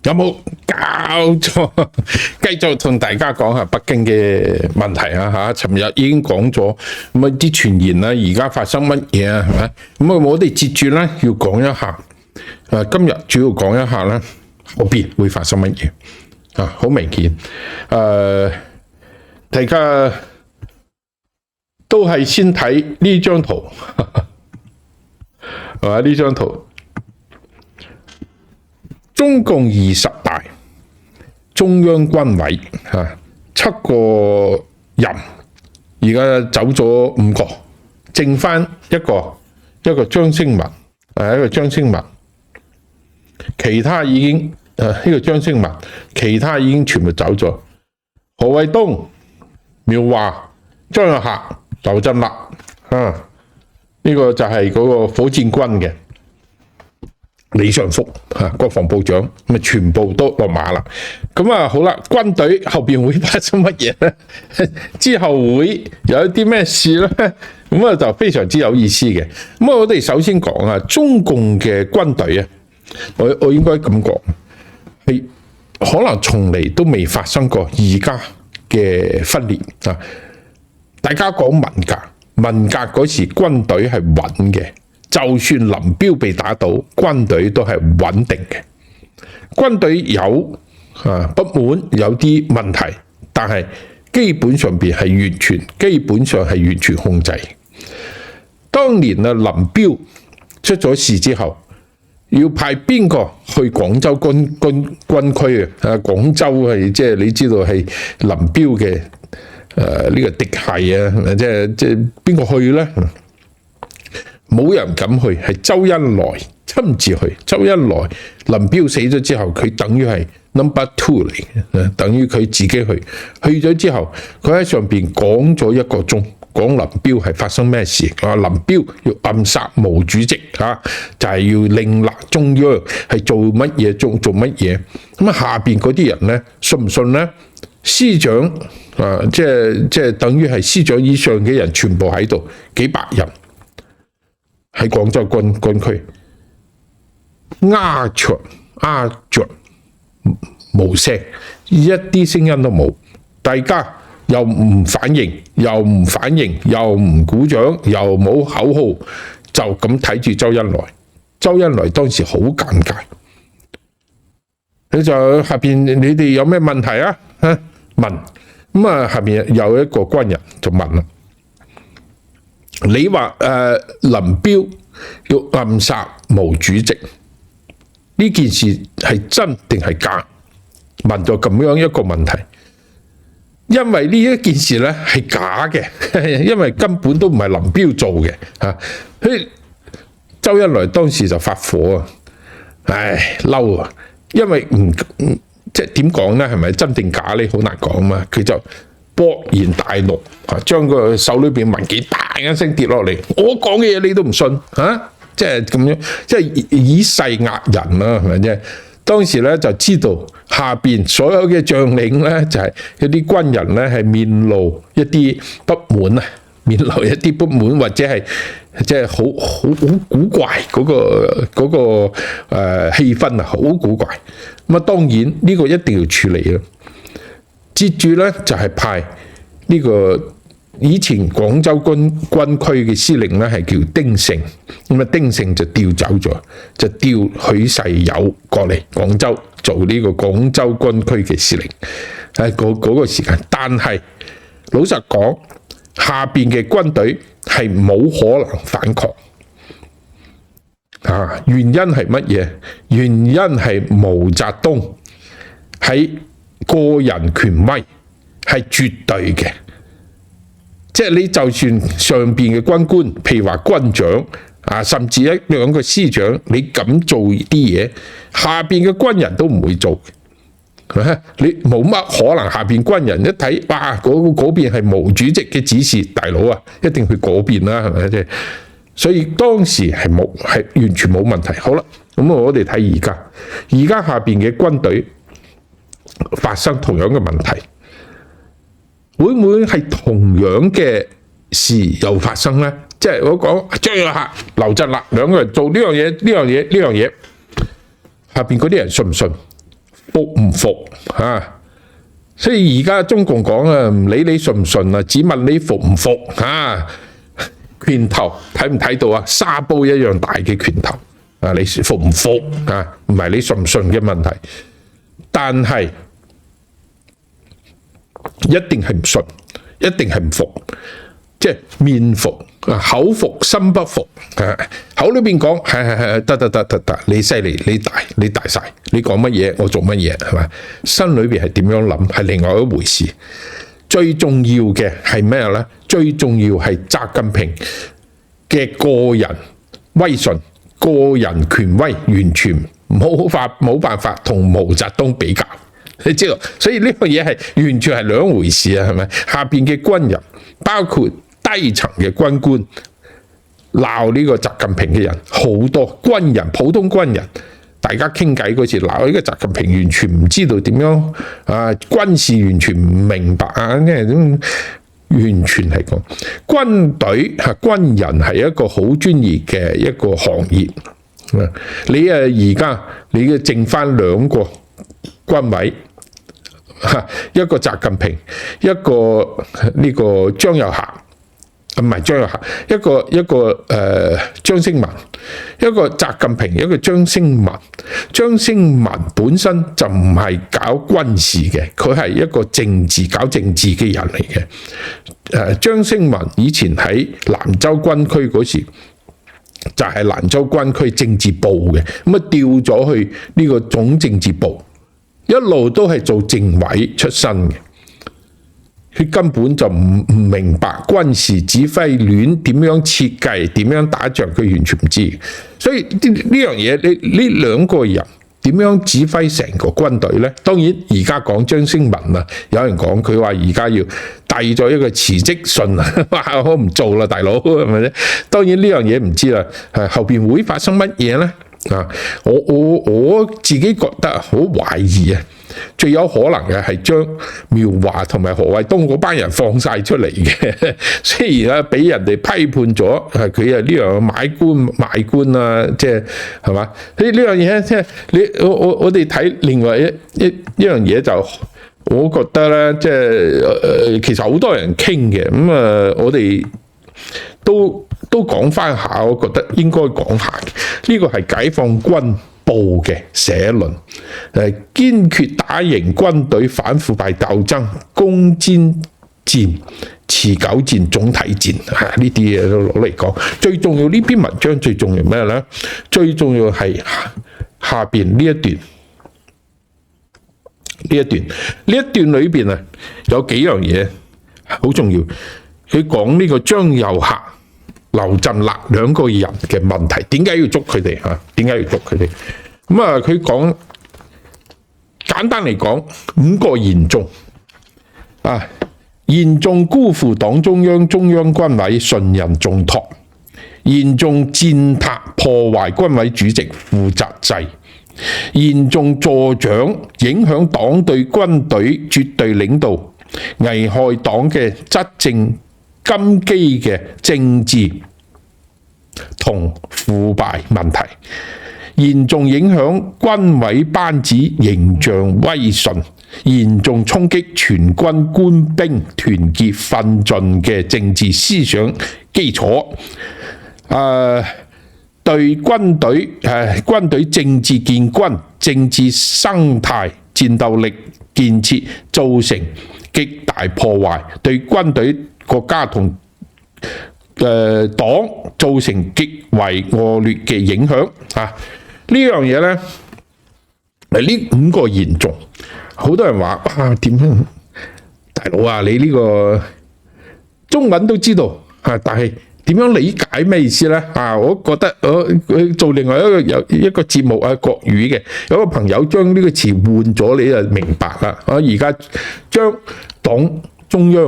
有冇搞錯？繼續同大家講下北京嘅問題啊！嚇，尋日已經講咗咁啊啲傳言啦，而家發生乜嘢啊？係咪？咁啊，我哋接住咧要講一下。今日主要講一下咧後邊會發生乜嘢啊？好明顯，大家都係先睇呢張圖，係嘛？呢張圖。中共20大中央軍委7個人，而家走咗5個，剩翻一個張星文，一個張星文，其他已經呢個張星文，其他已經全部走咗。何衛東、苗華、張又俠、劉振立，呢個就係嗰個火箭軍嘅。李尚福國防部長咁啊，全部都落馬啦。咁啊，好啦，軍隊後邊會發生乜嘢咧？之後會有一啲咩事咧？咁啊，就非常之有意思嘅。咁啊，我哋首先講啊，中共嘅軍隊啊，我應該咁講，係可能從嚟都未發生過而家嘅分裂啊。大家講文革嗰時軍隊係穩嘅。就算林彪被打倒，軍隊都係穩定嘅。軍隊有不滿，有啲問題，但係基本上邊係完全控制。當年啊，林彪出咗事之後，要派邊個去廣州軍區啊？廣州係即係你知道係林彪嘅呢個嫡系啊，即係邊個去咧？冇人敢去，係周恩來親自去。周恩來林彪死咗之後，佢等於係 number 2嚟嘅，等於佢自己去咗之後，佢喺上邊講咗1個鐘，講林彪係發生咩事。林彪要暗殺毛主席就係要另立中央係做乜嘢做乜嘢。咁啊，下邊嗰啲人咧信唔信咧？師長即係等於係師長以上嘅人全部喺度，幾百人。喺廣州軍區，鴉雀無聲，一啲聲音都冇，大家又唔反應，又唔鼓掌，又冇口號，就咁睇住周恩來。周恩來當時好尷尬，佢就下邊你哋有咩問題啊？問咁啊，下邊有一個軍人就問啦。你話林彪要暗殺毛主席呢件事係真定係假？問咗咁樣一個問題，因為呢一件事咧係假嘅，因為根本都唔係林彪做嘅嚇。周恩來當時就發火啊，嬲啊，因為即係點講咧？係咪真定假咧？好難講嘛。佢就勃然大怒，將個手裏邊文件嘭一聲跌落嚟，我講嘅嘢你都唔信即係咁樣，即係以勢壓人啦，係咪啫？當時咧就知道下邊所有嘅將領咧就係一啲軍人咧係面露一啲不滿或者係即係好古怪嗰個氣氛啊，好古怪。咁啊，當然呢個一定要處理啦。接住咧就係派呢個以前廣州軍區嘅司令咧係叫丁盛，咁啊丁盛就調走咗，就調許世友過嚟廣州做呢個廣州軍區嘅司令。嗰個時間，但係老實講，下邊嘅軍隊係冇可能反抗。原因係乜嘢？原因係毛澤東喺個人權威係絕對嘅，即係你就算上邊嘅軍官，譬如話軍長甚至1-2個師長，你敢做啲嘢，下邊嘅軍人都唔會做。你冇乜可能下邊軍人一睇，哇，嗰邊係毛主席嘅指示，大佬啊，一定去嗰邊啦，係咪？即係，所以當時係完全冇問題。好啦，咁我哋睇而家下邊嘅軍隊發生同樣嘅問題，會唔會係同樣嘅事又發生呢？即係我講張又俠、劉振立兩個人做呢樣嘢，下邊嗰啲人信唔信？服唔服啊？所以而家中共講啊，唔理你信唔信啊，只問你服唔服啊？拳頭睇唔睇到啊？沙煲一樣大嘅拳頭啊！你服唔服啊？唔係你信唔信嘅問題，但係一定係唔信，一定係唔服，即係面服啊，口服心不服啊！口裏邊講係得，你犀利，你大晒，你講乜嘢我做乜嘢係咪？心裏邊係點樣諗係另外一回事。最重要嘅係咩呢？最重要係習近平嘅個人威信、個人權威，完全冇辦法同毛澤東比較。你知道，所以呢個嘢係完全係兩回事啊，係咪？下邊嘅軍人，包括低層嘅軍官，鬧呢個習近平嘅人好多，軍人、普通軍人。大家傾偈嗰時鬧呢個習近平，完全唔知道點樣啊，軍事完全唔明白啊，即係咁完全係講軍隊嚇軍人係一個好專業嘅一個行業。你而家你嘅剩翻兩個軍委嚇，一個習近平，一個呢個張又俠。唔係張又俠，一個張星文，一個習近平，一個張星文。張星文本身就唔係搞軍事嘅，佢係一個搞政治嘅人嚟嘅。張星文以前喺蘭州軍區嗰時，就係蘭州軍區政治部嘅，咁啊調咗去呢個總政治部，一路都係做政委出身嘅。佢根本就唔明白軍事指揮鏈點樣設計、點樣打仗，佢完全唔知。所以呢樣嘢，呢兩個人點樣指揮成個軍隊呢？當然而家講張星文啊，有人講佢話而家要遞咗一個辭職信啊，話我唔做啦，大佬係咪咧？當然呢樣嘢唔知啦，後邊會發生乜嘢呢？啊，我自己覺得好懷疑啊！最有可能嘅係將苗華同埋何衛東嗰班人放晒出嚟嘅，雖然俾人哋批判咗，係佢呢樣買官賣官啊，即係嘛？呢樣嘢即係我哋睇另外一樣嘢就，我覺得咧，即係其實好多人傾嘅，咁我哋都講翻下，我覺得應該講下嘅，呢個係解放軍報嘅社論，堅決打贏軍隊反腐敗鬥爭、攻堅戰、持久戰、總體戰，呢啲嘢都攞嚟講。最重要呢篇文章最重要咩呢？最重要係下邊呢一段，呢一段裏邊啊有幾樣嘢好重要。佢講呢個張又俠、劉振立兩個人嘅問題，點解要捉佢哋嚇？點解要捉佢哋？咁啊，佢講簡單嚟講5個嚴重啊，嚴重辜負黨中央、中央軍委信任重託，嚴重踐踏破壞軍委主席負責制，嚴重助長影響黨對軍隊絕對領導，危害黨嘅執政根基嘅政治同腐敗問題，嚴重影響軍委班子形象威信，嚴重衝擊全軍官兵團結奮進嘅政治思想基礎，對軍隊政治建軍、政治生態、戰鬥力建設造成極大破壞，對軍隊、國家同黨造成極為惡劣嘅影響啊！呢樣嘢呢，呢5個嚴重，好多人話啊，點樣？大佬啊，你呢個中文都知道啊，但係點樣理解咩意思呢？啊，我覺得我做另外一個節目啊，國語嘅，有個朋友將呢個詞換咗，你就明白啦。我而家將黨中央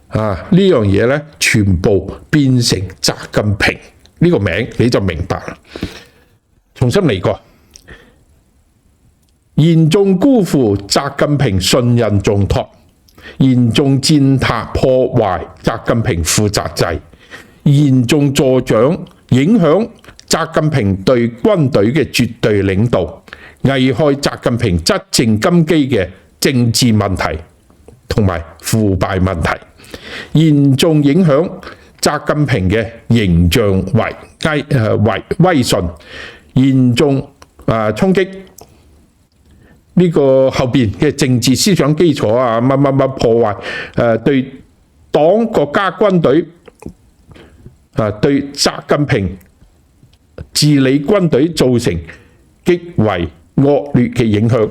啊呢樣嘢呢，全部變成習近平呢個名，你就明白啦。重新嚟過，嚴重辜負習近平信任重託，嚴重踐踏破壞習近平負責制，嚴重助長影響習近平對軍隊嘅絕對領導，危害習近平執政根基嘅政治問題同埋腐敗問題，嚴重影響習近平嘅形象為威信，嚴重衝擊呢個後邊嘅政治思想基礎啊，乜破壞對黨國家軍隊對習近平治理軍隊造成極為惡劣嘅影響，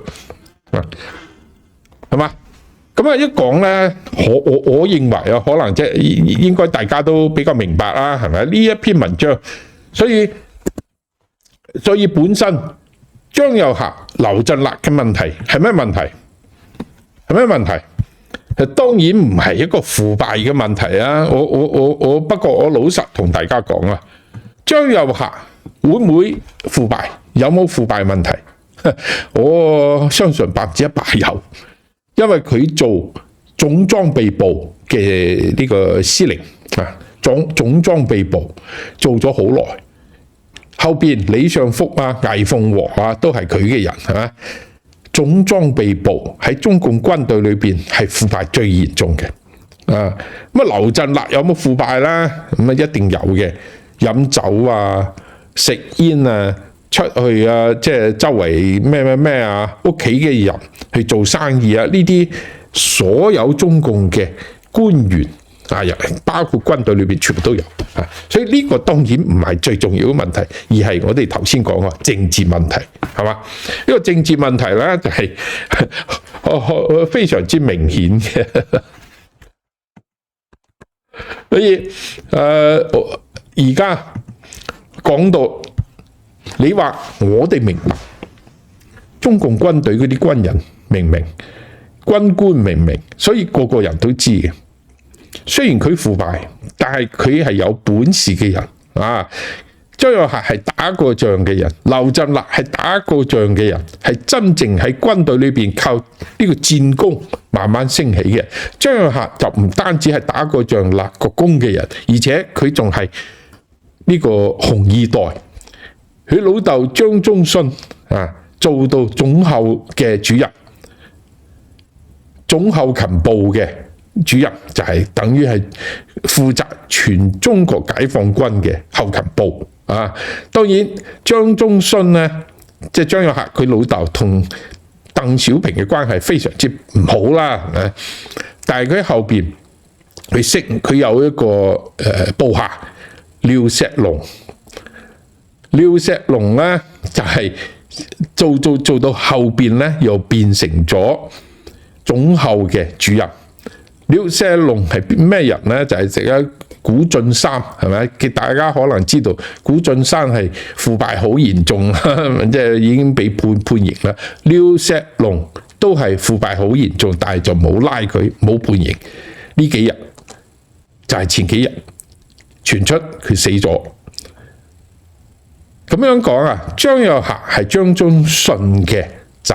係嘛？咁啊，一講咧，我認為啊，可能即係應該大家都比較明白啦，係咪？呢一篇文章，所以本身張又俠、劉振立嘅問題係咩問題？係咩問題？當然唔係一個腐敗嘅問題啊！不過我老實同大家講啊，張又俠會唔會腐敗？有冇腐敗問題？我相信100%有，因為佢做總裝備部嘅呢個司令啊，總裝備部做咗好耐，後邊李尚福啊、魏鳳和啊都係佢嘅人，係嘛？總裝備部喺中共軍隊裏邊係腐敗最嚴重嘅，咁啊劉振立有冇腐敗啦？咁啊一定有嘅，飲酒啊、食煙啊、出去啊，即係周圍咩啊，屋企嘅人去做生意啊，呢啲所有中共嘅官員啊，包括軍隊裏邊全部都有啊，所以呢個當然唔係最重要嘅問題，而係我哋頭先講嘅政治問題，係嘛？呢個政治問題咧就係非常之明顯嘅，所以而家講到你話我哋明白中共軍隊嗰啲軍人明唔明？軍官明唔明？所以個個人都知嘅。雖然佢腐敗，但係佢係有本事嘅人啊！張又俠係打過仗嘅人，劉振立係打過仗嘅人，係真正喺軍隊裏邊靠呢個戰功慢慢升起嘅。張又俠就唔單止係打過仗立過功嘅人，而且佢仲係呢個紅二代。佢老豆張宗遜啊，做到總後嘅主任，總後勤部嘅主任就係等於係負責全中國解放軍嘅後勤部啊。當然張宗遜咧，即係張又俠佢老豆同鄧小平嘅關係非常之唔好啦，但係佢喺後邊佢有一個部下廖錫龍。廖錫龍咧就係做到後邊咧，又變成咗總後嘅主任。廖錫龍係咩人咧？就係而家古晉三，係咪？大家可能知道古晉三係腐敗好嚴重，即係已經被判刑啦。廖錫龍都係腐敗好嚴重，但係就冇拉佢，冇判刑。呢幾日就係前幾日傳出佢死咗。咁樣講啊，張又俠係張宗遜嘅仔，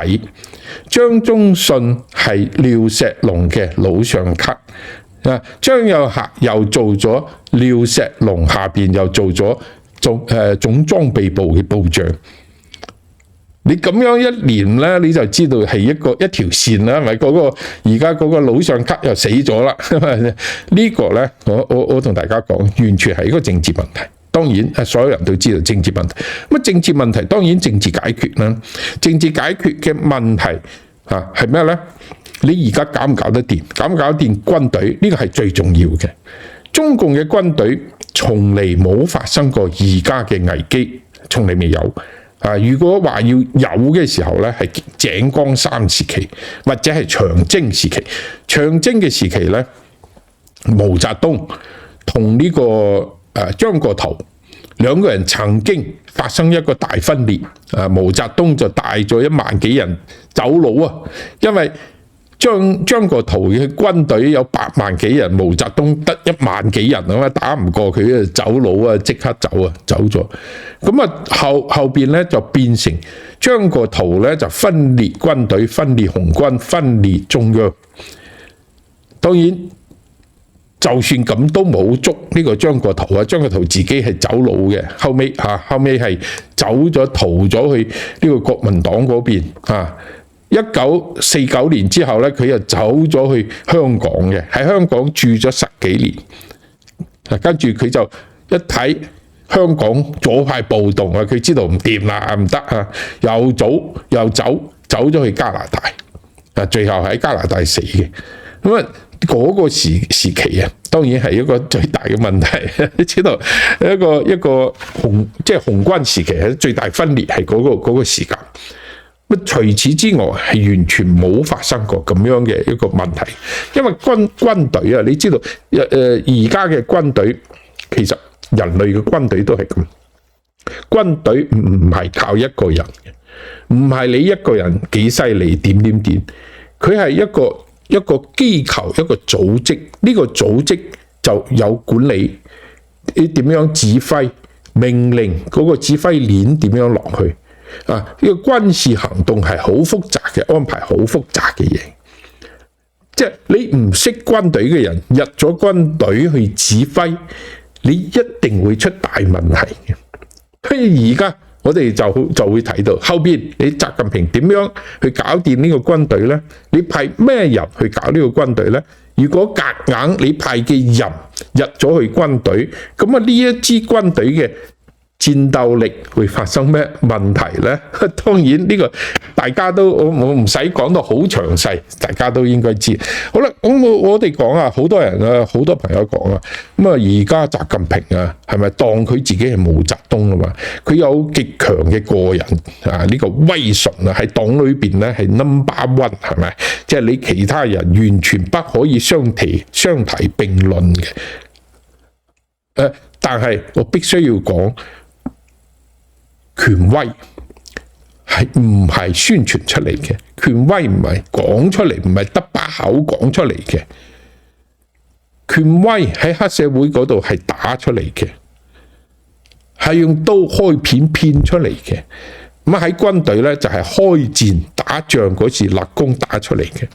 張宗遜係廖錫龍嘅老上級啊。張又俠又做咗廖錫龍下邊又做咗總裝備部嘅部長。你咁樣一連咧，你就知道係一條線啦，係咪？而家嗰個老上級又死咗啦。呢個咧，我同大家講，完全係一個政治問題。當然，所有人都知道政治問題。咁政治問題當然政治解決啦。政治解決嘅問題係咩咧？你而家搞唔搞得掂？搞唔搞得掂軍隊？呢個係最重要嘅。中共嘅軍隊從嚟冇發生過而家嘅危機，從嚟未有。如果話要有嘅時候咧，係井岡山時期或者係長征時期。長征嘅時期咧，毛澤東同呢個張國燾兩個人曾經發生一個大分裂，毛澤東就帶咗1萬幾人走佬啊，因為張國燾嘅軍隊有8萬幾人，毛澤東得1萬幾人啊嘛，打唔過佢就走佬啊，即刻走咗。咁啊後邊咧就變成張國燾咧就分裂軍隊，分裂紅軍，分裂中央。當然就算咁都冇捉呢個張國燾啊，張國燾自己係走佬嘅，後尾係走咗逃咗去呢個國民黨嗰邊啊。1949年之後咧，佢又走咗去香港嘅，喺香港住咗10幾年。跟住佢就一睇香港左派暴動啊，佢知道唔掂啦，唔得啊，又走咗去加拿大啊，最後喺加拿大死嘅。咁啊，嗰個時期啊，當然係一個最大嘅問題。你知道一個紅軍時期係最大分裂係嗰個時間。除此之外係完全冇發生過咁樣嘅一個問題，因為軍隊啊，你知道而家嘅軍隊其實人類嘅軍隊都係咁，軍隊唔係靠一個人嘅，唔係你一個人幾犀利點，佢係一個機構一個組織，呢個組織就有管理，你點樣指揮命令嗰個指揮鏈點樣落去。呢個軍事行動係好複雜嘅安排，好複雜嘅嘢。即係你唔識軍隊嘅人入咗軍隊去指揮，你一定會出大問題嘅。所以而家我哋就會睇到後邊你習近平點樣去搞掂呢個軍隊呢？你派咩人去搞呢個軍隊呢？如果夾硬你派嘅人入咗去軍隊，咁啊呢一支軍隊嘅戰鬥力會發生咩問題呢？當然呢個大家都我唔使講到好詳細，大家都應該知。好啦，咁我哋講啊，好多人啊，好多朋友講啊，咁啊而家習近平啊，係咪當佢自己係毛澤東啊嘛？佢有極強嘅個人啊，呢個威信啊，喺黨裏邊咧係 No.1， 係咪？即係你其他人完全不可以相提並論嘅。但係我必須要講。權威係唔係宣傳出嚟嘅？權威唔係講出嚟，唔係得把口講出嚟嘅。權威喺黑社會嗰度係打出嚟嘅，係用刀開片出嚟嘅。咁喺軍隊咧就係開戰打仗嗰時立功打出嚟嘅。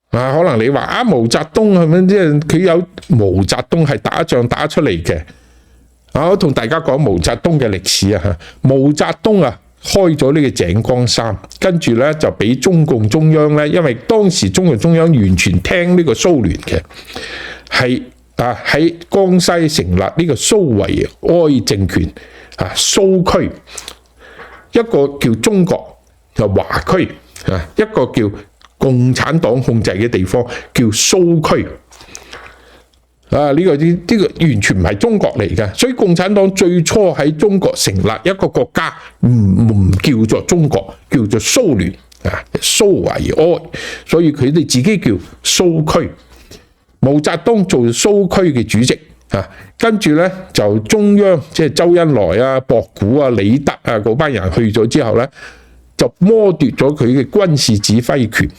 可能你話毛澤東係咪即係佢有毛澤東係打仗打出嚟嘅？我同大家講毛澤東嘅歷史啊，毛澤東啊開咗呢個井岡山，跟住咧就俾中共中央咧，因為當時中共中央完全聽呢個蘇聯嘅，係喺江西成立呢個蘇維埃政權啊，蘇區一個叫中國就華區啊，一個叫共產黨控制嘅地方叫蘇區。呢個完全唔係中國嚟嘅，所以共產黨最初喺中國成立一個國家，唔叫做中國，叫做蘇聯啊，蘇維埃，所以佢哋自己叫蘇區。毛澤東做蘇區嘅主席啊，跟住咧就中央即係周恩來啊、博古啊、李德啊嗰班人去咗之後咧，就剝奪咗佢嘅軍事指揮權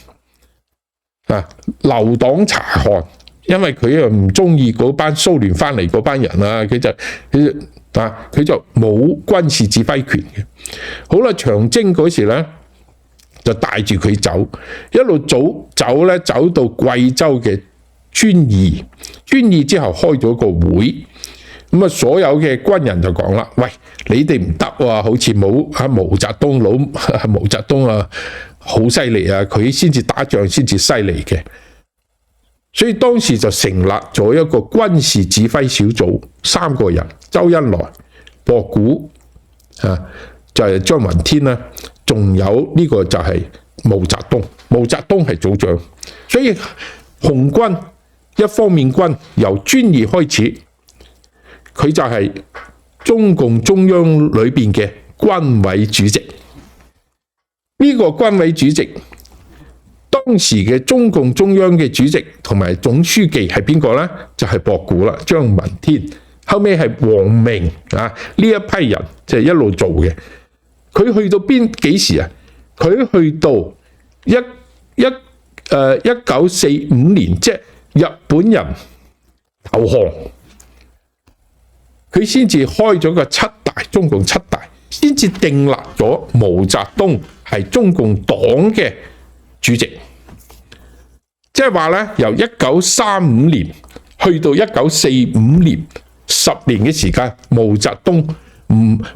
啊，留黨察看。因為佢又唔中意嗰班蘇聯翻嚟嗰班人啊，佢就冇軍事指揮權嘅。好啦，長征嗰時咧就帶住佢走，一路走到貴州嘅遵義之後開咗個會，咁啊所有嘅軍人就講啦，喂，你哋唔得喎，好似冇毛澤東啊好犀利啊，佢先至打仗先至犀利嘅。所以當時就成立咗一個軍事指揮小組，3個人，周恩來、博古就係張聞天啦，仲有呢個就係毛澤東，毛澤東係組長。所以紅軍一方面軍由遵義開始，佢就係中共中央裏邊嘅軍委主席。呢個軍委主席，當時嘅中共中央嘅主席同埋總書記係邊個呢？就係博古啦，張聞天。後尾係王明啊，呢一批人就係一路做嘅。佢去到幾時啊？佢去到1945年，即係日本人投降，佢先至開咗個中共七大，先至訂立咗毛澤東係中共黨嘅主席。即係話咧，由1935年去到1945年10年嘅時間，毛澤東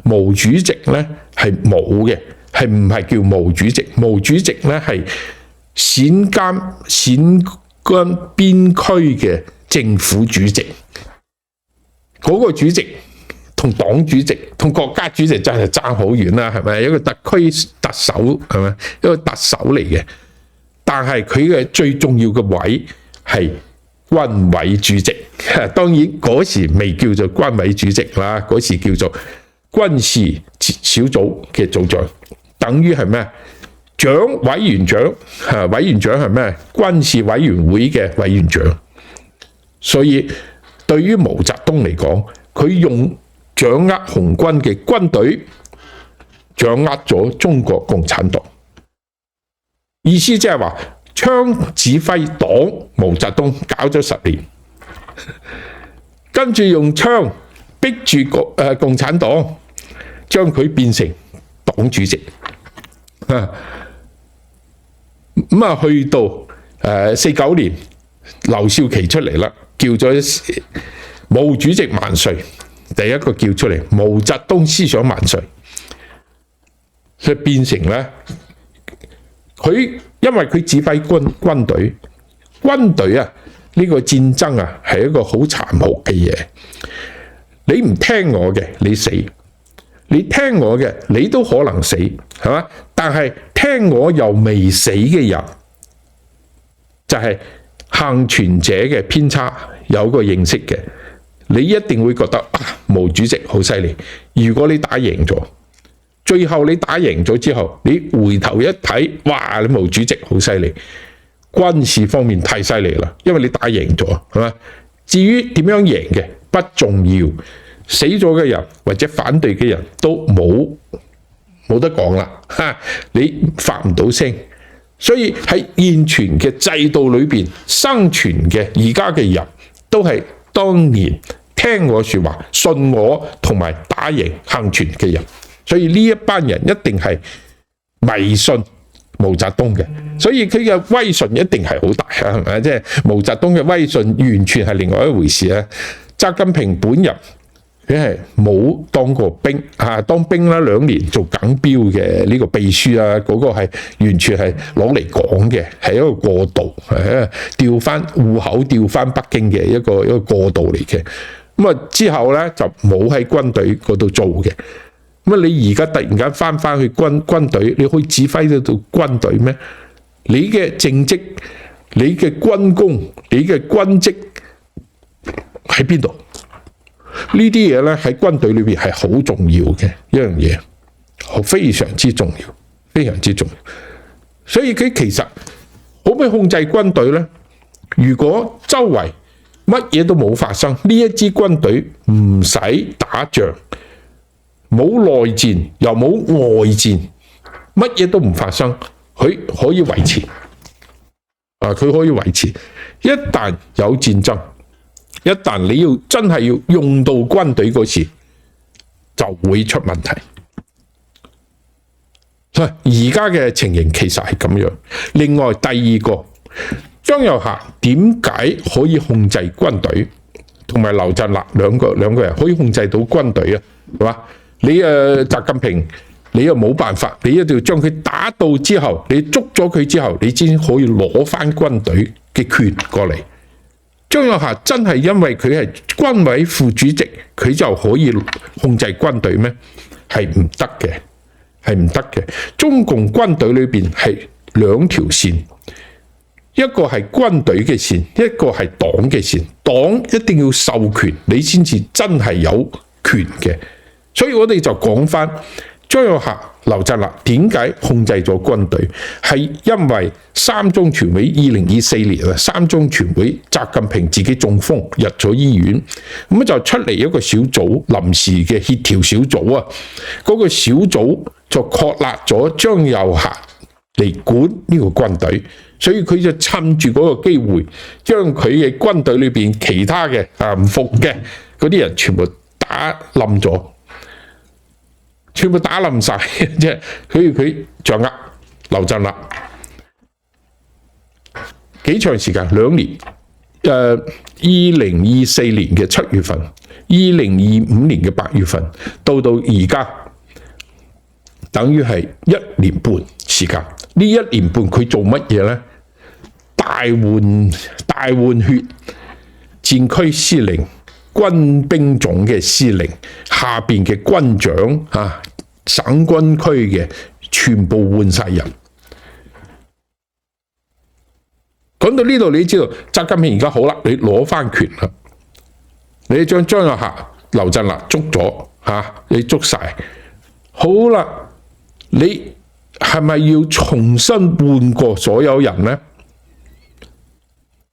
毛主席咧係冇嘅，係唔係叫毛主席？毛主席咧係陝甘邊區嘅政府主席，嗰個主席同黨主席同國家主席真係爭好遠啦，係咪？一個特區特首係咪？一個特首嚟嘅，但係佢嘅最重要嘅位係軍委主席。當然嗰時未叫做軍委主席啦，嗰時叫做軍事小組嘅組長，等於係咩？委員長，委員長係咩？軍事委員會嘅委員長。所以對於毛澤東嚟講，佢用掌握紅軍嘅軍隊，掌握咗中國共產黨。意思即係話，槍指揮黨，毛澤東搞咗10年，跟住用槍逼住共產黨，將佢變成黨主席。咁啊，去到49年，劉少奇出嚟啦，叫咗毛主席萬歲，第一個叫出嚟，毛澤東思想萬歲，所以變成咧，因為佢指揮軍隊啊，呢個戰爭啊係一個好殘酷嘅嘢，你唔聽我嘅，你死；你聽我嘅，你都可能死，係嘛？但係聽我又未死嘅人，就係幸存者嘅偏差有個認識嘅，你一定會覺得毛主席好犀利。如果你打贏咗，最後你打贏咗之後，你回頭一睇，哇！你毛主席好犀利，軍事方面太犀利啦，因為你打贏咗，係嘛？至於點樣贏嘅不重要，死咗嘅人或者反對嘅人都冇得講啦，你發唔到聲。所以喺現存嘅制度裏邊生存嘅而家嘅人，都係當年聽我說話、信我同埋打贏幸存嘅人。所以呢一班人一定係迷信毛澤東嘅，所以佢嘅威信一定係好大啊，係咪？即係毛澤東嘅威信完全係另外一回事啊。習近平本人佢係冇當過兵啊，當兵啦2年做耿標嘅呢個秘書啊，嗰個係完全係攞嚟講嘅，係一個過渡，調翻戶口調翻北京嘅一個過渡嚟嘅。咁啊之後咧就冇喺軍隊嗰度做嘅。咁你而家突然間翻去軍隊，你可以指揮得到軍隊咩？你嘅政績、你嘅軍功、你嘅軍績喺邊度？呢啲嘢咧喺軍隊裏邊係好重要嘅一樣嘢，非常之重要，非常之重要。所以佢其實可唔可以控制軍隊咧？如果周圍乜嘢都冇發生，呢一支軍隊唔使打仗，冇內戰又冇外戰，乜嘢都唔發生，佢可以維持。佢可以維持。一旦有戰爭，一旦你要真係要用到軍隊嗰時，就會出問題。而家嘅情形其實係咁樣。另外第二個，張又俠點解可以控制軍隊，同埋劉振立兩個人可以控制到軍隊啊？係嘛？你習近平你又冇辦法，你一定要將佢打到之後，你捉咗佢之後，你先可以攞翻軍隊嘅權過嚟。張又俠真係因為佢係軍委副主席，佢就可以控制軍隊咩？係唔得嘅，係唔得嘅。中共軍隊裏邊係兩條線，一個係軍隊嘅線，一個係黨嘅線。黨一定要授權，你先至真係有權嘅。所以我哋就講翻張又俠、劉振立點解控制咗軍隊，係因為三中全會2024年啊，三中全會習近平自己中風入咗醫院，咁就出嚟一個小組，臨時嘅協調小組啊，嗰個小組就確立咗張又俠嚟管呢個軍隊，所以佢就趁住嗰個機會，將佢嘅軍隊裏邊其他嘅唔服嘅嗰啲人全部打冧咗。全部打冧晒，即係佢掌握劉振立。幾長時間？2年。2024年嘅7月份，2025年嘅8月份，到而家，等於係1年半時間。呢1年半佢做乜嘢咧？大換血，戰區司令、軍兵種嘅司令，下邊嘅軍長啊，省軍區嘅全部換晒人。講到呢度，你知道習近平而家好啦，你攞翻權啦，你將張又俠、劉振立捉咗嚇，你捉晒，好啦，你係咪要重新換過所有人呢？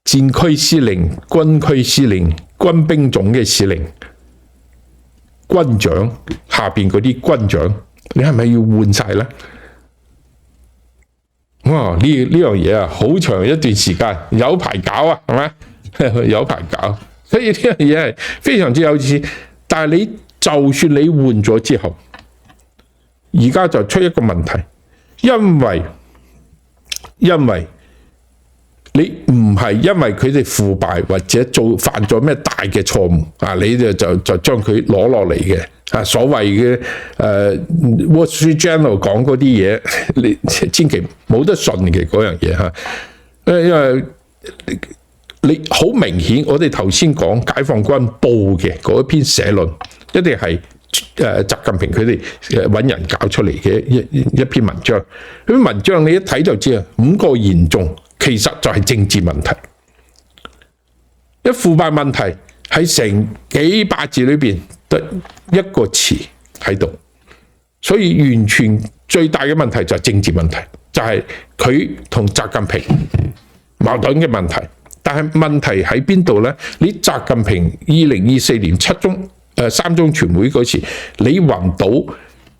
戰區司令、軍區司令、軍兵種嘅司令、軍長下邊嗰啲軍長，你係咪要換晒呢？哇！呢樣嘢啊，好長一段時間，有排搞啊，係咪？有排搞，所以呢樣嘢係非常之有意思。但係你就算你換咗之後，而家就出一個問題，因為你唔係因為佢哋腐敗或者犯咗咩大嘅錯誤啊，你就將佢攞落嚟嘅啊，所謂嘅Wall Street Journal 講嗰啲嘢，你千祈冇得信嘅嗰樣嘢嚇，因為你好明顯，我哋頭先講解放軍報嘅嗰一篇社論，一定係習近平佢哋揾人搞出嚟嘅一篇文章。嗰篇文章你一睇就知啊，5個嚴重。其實就係政治問題，一腐敗問題喺成幾百字裏邊得一個詞喺度，所以完全最大嘅問題就係政治問題，就係佢同習近平矛盾嘅問題。但係問題喺邊度呢？你習近平2024年3中全會嗰時，你揾到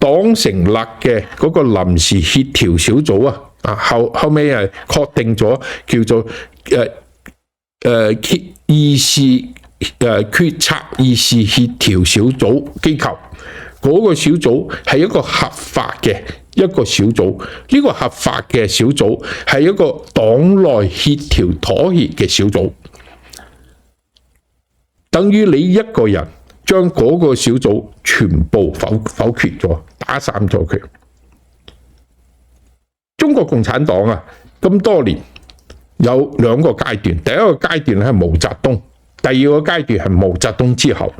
黨成立嘅嗰個臨時協調小組啊？後尾確定咗叫做決策議事協調小組機構，嗰個小組係一個合法嘅一個小組，呢個合法嘅小組係一個黨內協調妥協嘅小組，等於你一個人將嗰個小組全部否決咗，打散咗佢。中國共產黨啊，咁多年有2個階段，第一個階段係毛澤東，第二個階段係毛澤東之後。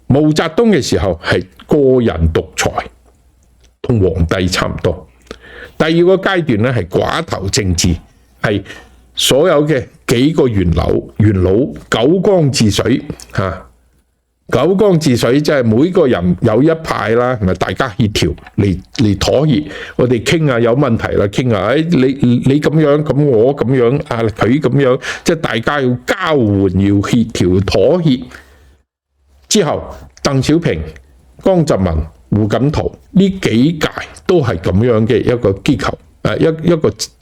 毛澤東嘅時候係個人獨裁，同皇帝差唔多。第二個階段咧係寡頭政治，係所有嘅幾個元老九江治水嚇。九江治水即係每個人有一派啦，同埋大家協調嚟妥協，我哋傾下有問題啦，傾下，你咁樣，咁我咁樣，啊佢咁樣，即係大家要交換，要協調妥協。之後，鄧小平、江澤民、胡錦濤呢幾屆都係咁樣嘅一個機構，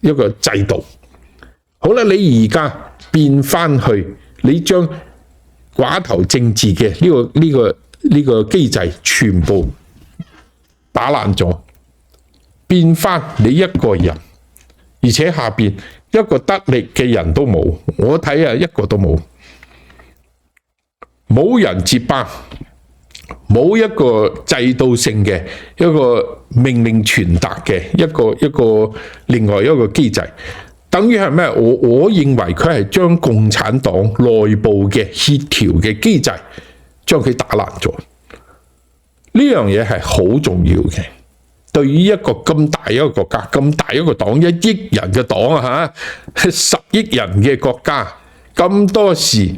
一個制度。好啦，你而家變翻去，你將寡頭政治嘅呢個機制全部打爛咗，變翻你一個人，而且下邊一個得力嘅人都冇，我睇啊一個都冇，冇人接班，冇一個制度性嘅一個命令傳達嘅一個另外一個機制。等於係咩？我認為佢係將共產黨內部嘅協調嘅機制，將佢打爛咗。呢樣嘢係好重要嘅。對於一個咁大一個國家、咁大一個黨、1億人嘅黨啊嚇，10億人嘅國家，咁多事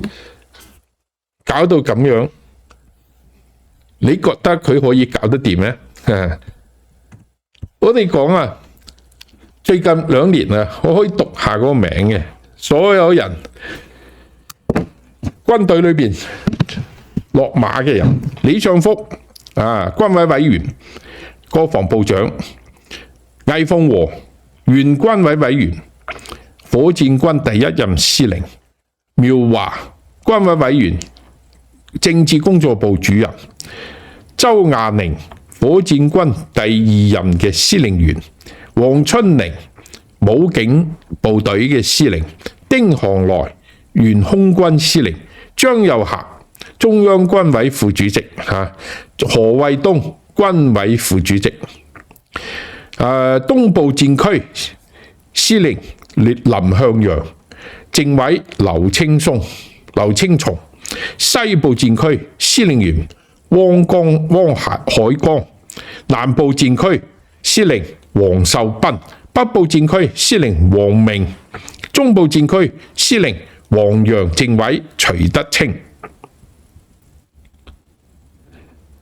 搞到咁樣，你覺得佢可以搞得掂咩？我哋講啊。最近2年啊，我可以讀下嗰個名嘅，所有人軍隊裏邊落馬嘅人，李尚福啊，軍委委員、國防部長；魏鳳和，原軍委委員、火箭軍第1任司令；苗華，軍委委員、政治工作部主任；周亞寧，火箭軍第2任嘅司令員。黃春寧，武警部隊嘅司令；丁航來原空軍司令，張又俠中央軍委副主席，何衛東軍委副主席，東部戰區司令林向陽，政委劉青松、西部戰區司令員汪海光，南部戰區司令黃秀斌，北部戰區司令王明，中部戰區司令黃楊，政委徐德清。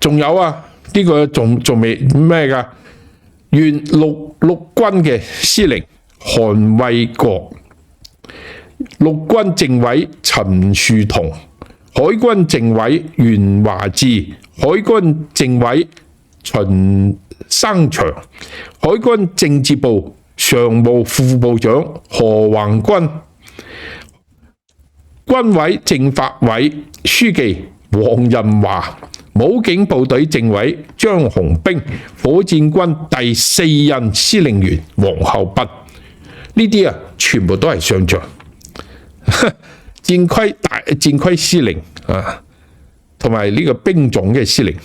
仲有啊，呢個仲未咩㗎？原陸軍嘅司令韓衛國，陸軍政委陳樹同，海軍政委袁華志，海軍政委秦生祥，海軍政治部常務副部長何宏軍，軍委政法委書記黃仁華，武警部隊政委張雄兵，火箭軍第4任司令員王厚斌，呢啲啊全部都係上將，戰區司令啊，同埋呢個兵種嘅司令，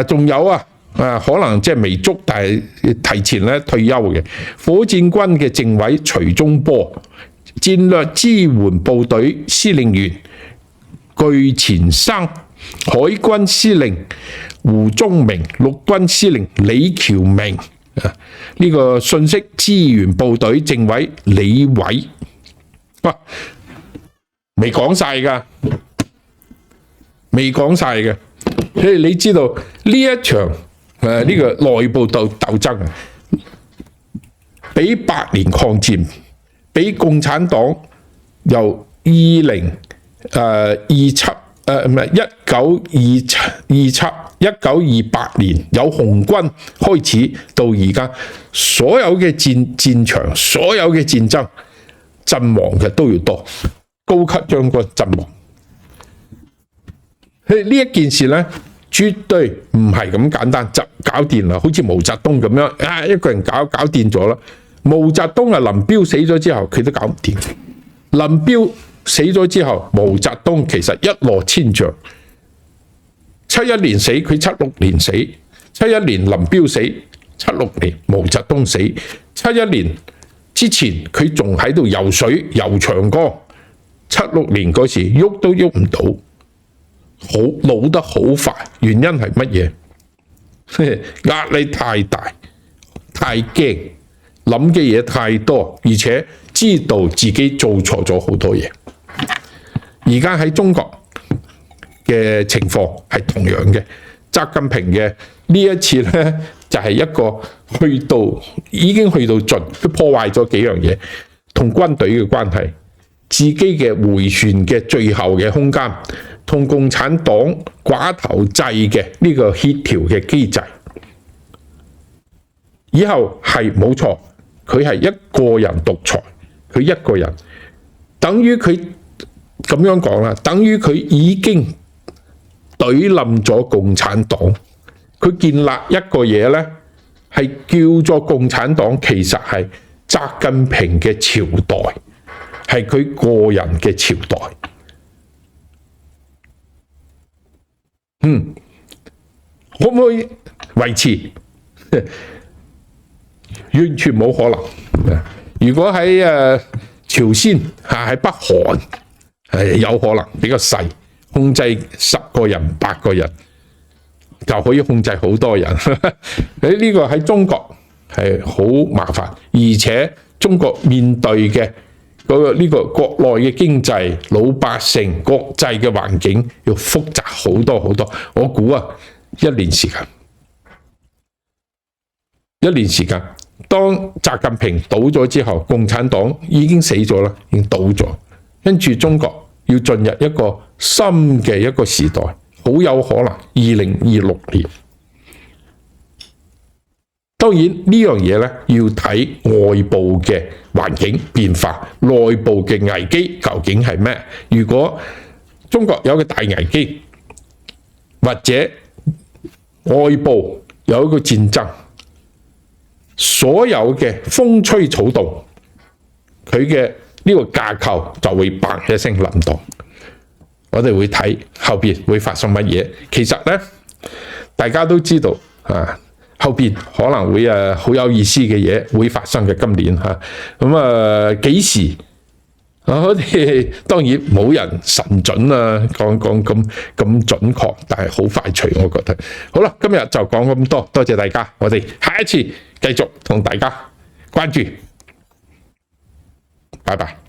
仲有可能即係未足，但係提前咧退休嘅火箭軍嘅政委徐忠波，戰略支援部隊司令員據前生，海軍司令胡宗明，陸軍司令李喬明，呢個信息支援部隊政委李偉，未講晒㗎，未講晒嘅。你知道呢一場呢個內部鬥爭啊，比8年抗戰，比共產黨由1928年有紅軍開始到而家，所有嘅戰場，所有嘅戰爭陣亡嘅都要多，高級將軍陣亡。呢一件事呢，絕對唔係咁簡單就搞掂啦，好似毛澤東咁樣，一個人搞掂咗啦。毛澤東林彪死咗之後，佢都搞唔掂。林彪死咗之後，毛澤東其實一落千丈。71年死，佢76年死；71年林彪死，76年毛澤東死。71年之前佢仲喺度游水游長江，76年嗰時喐都喐唔到，老得好快。原因係乜嘢？壓力太大，太驚，諗嘅嘢太多，而且知道自己做錯咗好多嘢。而家喺中國嘅情況係同樣嘅，習近平嘅呢一次呢，就係一個已經去到盡，佢破壞咗幾樣嘢，同軍隊嘅關係，自己嘅迴旋嘅最後嘅空間，同共產黨寡頭制嘅呢個協調嘅機制，以後係冇錯，佢係一個人獨裁，佢一個人，等於佢咁樣講啦，等於佢已經懟冧咗共產黨，佢建立一個嘢呢，係叫做共產黨，其實係習近平嘅朝代，係佢個人嘅朝代。可唔可以維持？完全冇可能。如果喺朝鮮喺北韓係有可能，比較細，控制10個人、8個人就可以控制好多人。呢個喺中國係好麻煩，而且中國面對嘅呢個國內嘅經濟、老百姓、國際嘅環境要複雜好多好多。我估1年時間，1年時間。當習近平倒咗之後，共產黨已經死咗啦，已經倒咗。跟住中國要進入一個新嘅一個時代，好有可能2026年。當然呢樣嘢呢，要睇外部嘅環境變化，內部嘅危機究竟係咩？如果中國有個大危機，或者外部有一個戰爭，所有嘅風吹草動佢嘅呢個架構就會砰一聲冧檔。我哋會睇後邊會發生乜嘢。其實咧，大家都知道啊，後邊可能會好有意思嘅嘢會發生嘅。今年嚇咁幾時？我哋當然冇人神準啊，講咁準確，但係好快脆，我覺得。好啦，今日就講咁多，多謝大家。我哋下一次繼續同大家關注，拜拜。